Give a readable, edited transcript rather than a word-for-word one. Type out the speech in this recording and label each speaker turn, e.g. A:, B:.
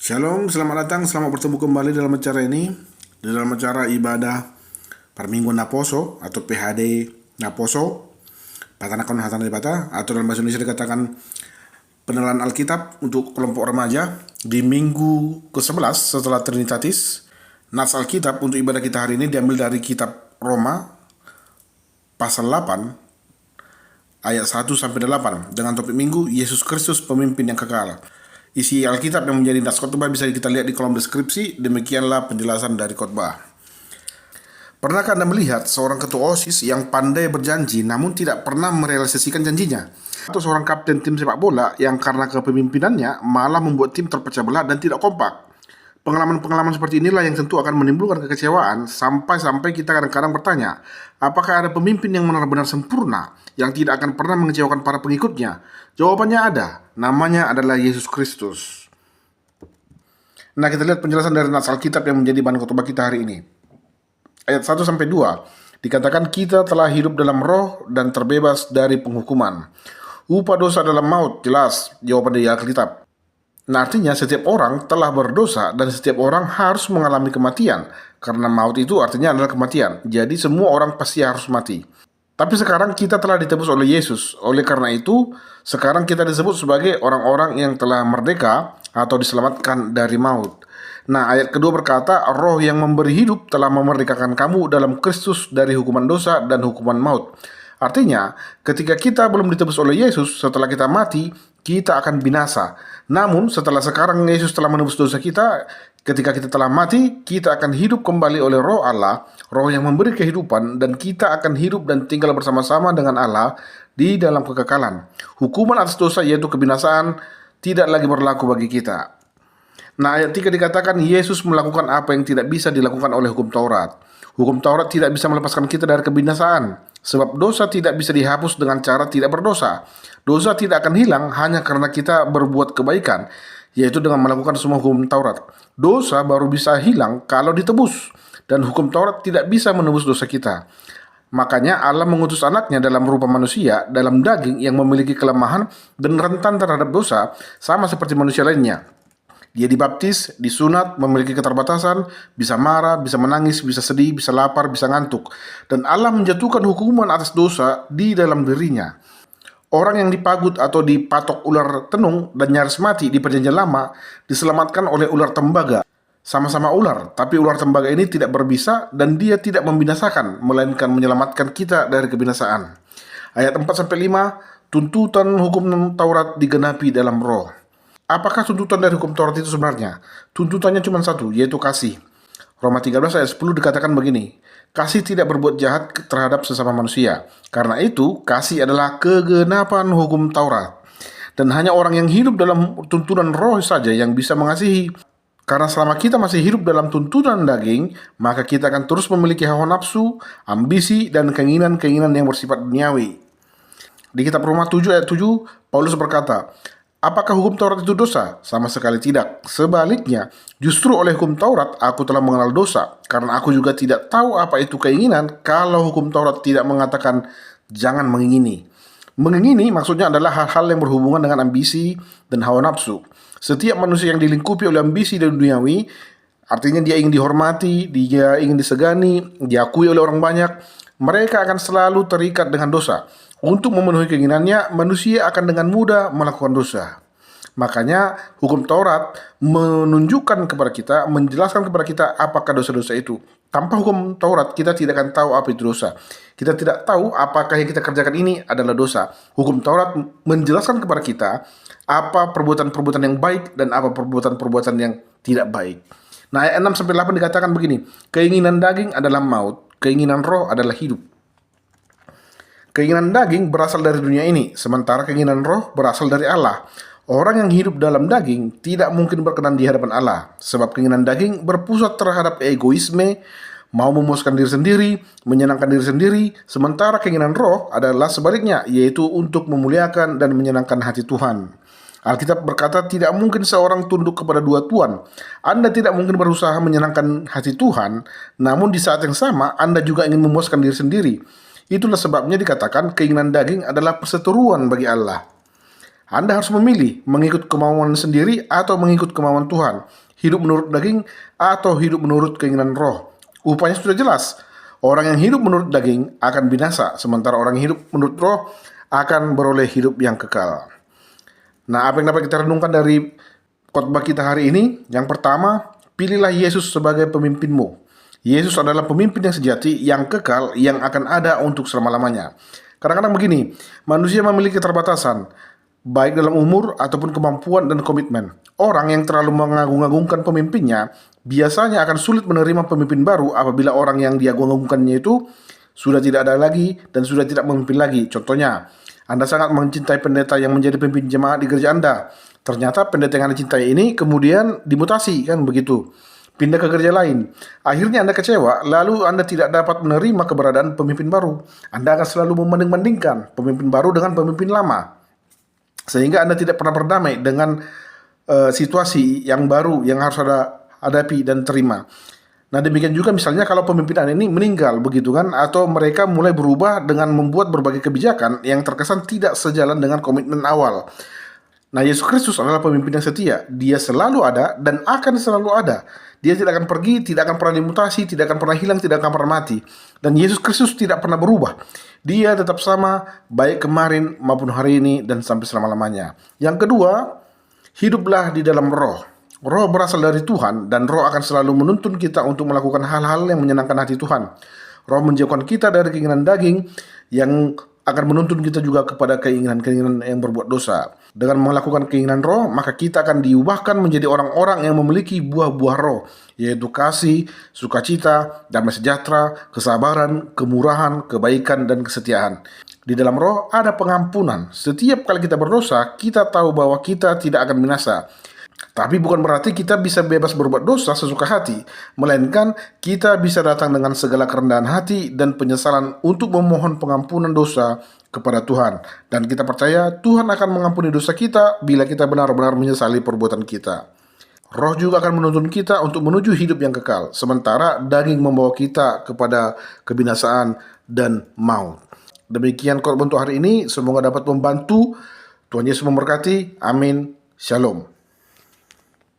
A: Shalom, selamat datang, selamat bertemu kembali dalam acara ini. Dalam acara ibadah Permingguan Naposo atau PHD Naposo, Patanakan Hatana Dibata, atau dalam bahasa Indonesia dikatakan penelanan Alkitab untuk kelompok remaja di minggu ke-11 setelah Trinitatis. Nats Alkitab untuk ibadah kita hari ini diambil dari kitab Roma pasal 8 ayat 1 sampai 8 dengan topik minggu Yesus Kristus pemimpin yang kekal. Isi Alkitab yang menjadi nats khotbah bisa kita lihat di kolom deskripsi. Demikianlah penjelasan dari khotbah. Pernahkah Anda melihat seorang ketua OSIS yang pandai berjanji namun tidak pernah merealisasikan janjinya? Atau seorang kapten tim sepak bola yang karena kepemimpinannya malah membuat tim terpecah belah dan tidak kompak? Pengalaman-pengalaman seperti inilah yang tentu akan menimbulkan kekecewaan sampai-sampai kita kadang-kadang bertanya, apakah ada pemimpin yang benar-benar sempurna yang tidak akan pernah mengecewakan para pengikutnya? Jawabannya ada, namanya adalah Yesus Kristus. Nah, kita lihat penjelasan dari nats Alkitab yang menjadi bahan khotbah kita hari ini. Ayat 1 sampai 2 dikatakan kita telah hidup dalam roh dan terbebas dari penghukuman. Upah dosa dalam maut, jelas jawaban dari Alkitab. Nah, artinya setiap orang telah berdosa dan setiap orang harus mengalami kematian. Karena maut itu artinya adalah kematian. Jadi semua orang pasti harus mati. Tapi sekarang kita telah ditebus oleh Yesus. Oleh karena itu, sekarang kita disebut sebagai orang-orang yang telah merdeka atau diselamatkan dari maut. Nah, ayat kedua berkata, Roh yang memberi hidup telah memerdekakan kamu dalam Kristus dari hukuman dosa dan hukuman maut. Artinya, ketika kita belum ditebus oleh Yesus, setelah kita mati, kita akan binasa. Namun, setelah sekarang Yesus telah menebus dosa kita, ketika kita telah mati, kita akan hidup kembali oleh Roh Allah, Roh yang memberi kehidupan, dan kita akan hidup dan tinggal bersama-sama dengan Allah di dalam kekekalan. Hukuman atas dosa yaitu kebinasaan tidak lagi berlaku bagi kita. Nah, ayat 3 dikatakan Yesus melakukan apa yang tidak bisa dilakukan oleh hukum Taurat. Hukum Taurat tidak bisa melepaskan kita dari kebinasaan, sebab dosa tidak bisa dihapus dengan cara tidak berdosa. Dosa tidak akan hilang hanya karena kita berbuat kebaikan, yaitu dengan melakukan semua hukum Taurat. Dosa baru bisa hilang kalau ditebus, dan hukum Taurat tidak bisa menebus dosa kita. Makanya Allah mengutus anaknya dalam rupa manusia, dalam daging yang memiliki kelemahan dan rentan terhadap dosa, sama seperti manusia lainnya. Dia dibaptis, disunat, memiliki keterbatasan, bisa marah, bisa menangis, bisa sedih, bisa lapar, bisa ngantuk. Dan Allah menjatuhkan hukuman atas dosa di dalam dirinya. Orang yang dipagut atau dipatok ular tenung dan nyaris mati di perjanjian lama diselamatkan oleh ular tembaga. Sama-sama ular, tapi ular tembaga ini tidak berbisa dan dia tidak membinasakan, melainkan menyelamatkan kita dari kebinasaan. Ayat 4-5, tuntutan hukum Taurat digenapi dalam roh. Apakah tuntutan dari hukum Taurat itu sebenarnya? Tuntutannya cuma satu, yaitu kasih. Roma 13 ayat 10 dikatakan begini, kasih tidak berbuat jahat terhadap sesama manusia. Karena itu, kasih adalah kegenapan hukum Taurat. Dan hanya orang yang hidup dalam tuntunan roh saja yang bisa mengasihi. Karena selama kita masih hidup dalam tuntunan daging, maka kita akan terus memiliki hawa nafsu, ambisi, dan keinginan-keinginan yang bersifat duniawi. Di kitab Roma 7 ayat 7, Paulus berkata, apakah hukum Taurat itu dosa? Sama sekali tidak. Sebaliknya, justru oleh hukum Taurat aku telah mengenal dosa, karena aku juga tidak tahu apa itu keinginan kalau hukum Taurat tidak mengatakan jangan mengingini. Mengingini maksudnya adalah hal-hal yang berhubungan dengan ambisi dan hawa nafsu. Setiap manusia yang dilingkupi oleh ambisi dan duniawi, artinya dia ingin dihormati, dia ingin disegani, diakui oleh orang banyak, mereka akan selalu terikat dengan dosa. Untuk memenuhi keinginannya, manusia akan dengan mudah melakukan dosa. Makanya hukum Taurat menunjukkan kepada kita, menjelaskan kepada kita apakah dosa-dosa itu. Tanpa hukum Taurat kita tidak akan tahu apa itu dosa. Kita tidak tahu apakah yang kita kerjakan ini adalah dosa. Hukum Taurat menjelaskan kepada kita apa perbuatan-perbuatan yang baik dan apa perbuatan-perbuatan yang tidak baik. Nah, ayat 6-8 dikatakan begini, keinginan daging adalah maut, keinginan roh adalah hidup. Keinginan daging berasal dari dunia ini, sementara keinginan roh berasal dari Allah. Orang yang hidup dalam daging tidak mungkin berkenan di hadapan Allah, sebab keinginan daging berpusat terhadap egoisme, mau memuaskan diri sendiri, menyenangkan diri sendiri, sementara keinginan roh adalah sebaliknya, yaitu untuk memuliakan dan menyenangkan hati Tuhan. Alkitab berkata tidak mungkin seorang tunduk kepada dua tuan. Anda tidak mungkin berusaha menyenangkan hati Tuhan, namun di saat yang sama Anda juga ingin memuaskan diri sendiri. Itulah sebabnya dikatakan keinginan daging adalah perseteruan bagi Allah. Anda harus memilih mengikut kemauan sendiri atau mengikut kemauan Tuhan. Hidup menurut daging atau hidup menurut keinginan roh. Upahnya sudah jelas. Orang yang hidup menurut daging akan binasa, sementara orang yang hidup menurut roh akan beroleh hidup yang kekal. Nah, apa yang dapat kita renungkan dari khotbah kita hari ini? Yang pertama, pilihlah Yesus sebagai pemimpinmu. Yesus adalah pemimpin yang sejati, yang kekal, yang akan ada untuk selama-lamanya. Kadang-kadang begini, manusia memiliki keterbatasan, baik dalam umur ataupun kemampuan dan komitmen. Orang yang terlalu mengagung-agungkan pemimpinnya biasanya akan sulit menerima pemimpin baru apabila orang yang diagung-agungkannya itu sudah tidak ada lagi dan sudah tidak memimpin lagi. Contohnya, Anda sangat mencintai pendeta yang menjadi pemimpin jemaat di gereja Anda. Ternyata pendeta yang Anda cintai ini kemudian dimutasi, kan begitu. Pindah ke gereja lain. Akhirnya Anda kecewa, lalu Anda tidak dapat menerima keberadaan pemimpin baru. Anda akan selalu membanding-bandingkan pemimpin baru dengan pemimpin lama, sehingga Anda tidak pernah berdamai dengan situasi yang baru yang harus Anda hadapi dan terima. Nah, demikian juga misalnya kalau pemimpin Anda ini meninggal, begitu kan, atau mereka mulai berubah dengan membuat berbagai kebijakan yang terkesan tidak sejalan dengan komitmen awal. Nah, Yesus Kristus adalah pemimpin yang setia. Dia selalu ada dan akan selalu ada. Dia tidak akan pergi, tidak akan pernah dimutasi, tidak akan pernah hilang, tidak akan pernah mati. Dan Yesus Kristus tidak pernah berubah. Dia tetap sama, baik kemarin maupun hari ini dan sampai selama-lamanya. Yang kedua, hiduplah di dalam roh. Roh berasal dari Tuhan dan roh akan selalu menuntun kita untuk melakukan hal-hal yang menyenangkan hati Tuhan. Roh menjauhkan kita dari keinginan daging yang akan menuntun kita juga kepada keinginan-keinginan yang berbuat dosa. Dengan melakukan keinginan roh, maka kita akan diubahkan menjadi orang-orang yang memiliki buah-buah roh, yaitu kasih, sukacita, damai sejahtera, kesabaran, kemurahan, kebaikan, dan kesetiaan. Di dalam roh ada pengampunan. Setiap kali kita berdosa, kita tahu bahwa kita tidak akan binasa. Tapi bukan berarti kita bisa bebas berbuat dosa sesuka hati, melainkan kita bisa datang dengan segala kerendahan hati dan penyesalan untuk memohon pengampunan dosa kepada Tuhan. Dan kita percaya Tuhan akan mengampuni dosa kita bila kita benar-benar menyesali perbuatan kita. Roh juga akan menuntun kita untuk menuju hidup yang kekal, sementara daging membawa kita kepada kebinasaan dan maut. Demikian khotbah untuk hari ini, semoga dapat membantu. Tuhan Yesus memberkati. Amin. Shalom.